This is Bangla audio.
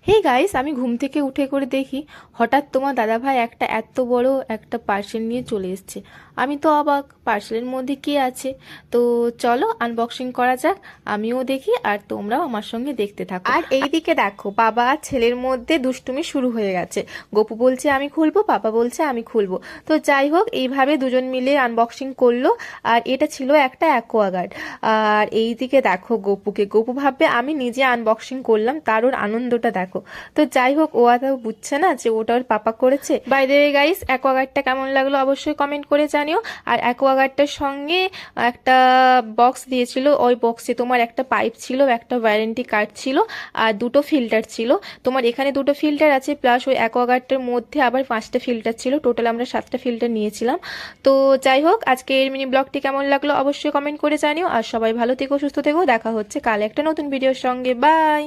হে গাইস, আমি ঘুম থেকে উঠে করে দেখি হঠাৎ তোমার দাদাভাই একটা এত বড় একটা পার্সেল নিয়ে চলে এসেছে। আমি তো অবাক, পার্সেলের মধ্যে কি আছে। তো চলো আনবক্সিং করা যাক, আমিও দেখি আর তোমরাও আমার সঙ্গে দেখতে থাকো। আর এইদিকে দেখো, বাবা আর ছেলের মধ্যে দুষ্টুমি শুরু হয়ে গেছে। গপু বলছে আমি খুলবো, পাপা বলছে আমি খুলবো। তো যাই হোক, এইভাবে দুজন মিলে আনবক্সিং করলো। আর এটা ছিল একটা অ্যাকোয়াগার্ড। আর এইদিকে দেখো গপুকে, গপু ভাববে আমি নিজে আনবক্সিং করলাম, তার ওর আনন্দটা দেখো। তো যাই হোক, ও আর বুঝছে না যে ওটা ওর পাপা করেছে। বাই দ্য ওয়ে গাইস, অ্যাকোয়াগার্ডটা কেমন লাগলো অবশ্যই কমেন্ট করে জানিও। আর অ্যাকোয়াগার্ডটার সঙ্গে একটা বক্স দিয়েছিল, ওই বক্সে তোমার একটা পাইপ ছিল, একটা ওয়ারেন্টি কার্ড ছিল, আর দুটো ফিল্টার ছিল। তোমার এখানে দুটো ফিল্টার আছে, প্লাস ওই অ্যাকোয়াগার্ডটার মধ্যে আবার 5টা ফিল্টার ছিল। টোটাল আমরা 7টা ফিল্টার নিয়েছিলাম। তো যাই হোক, আজকে এর মিনি ব্লগটি কেমন লাগলো অবশ্যই কমেন্ট করে জানিও। আর সবাই ভালো থেকো, সুস্থ থেকো, দেখা হচ্ছে কাল একটা নতুন ভিডিওর সঙ্গে। বাই।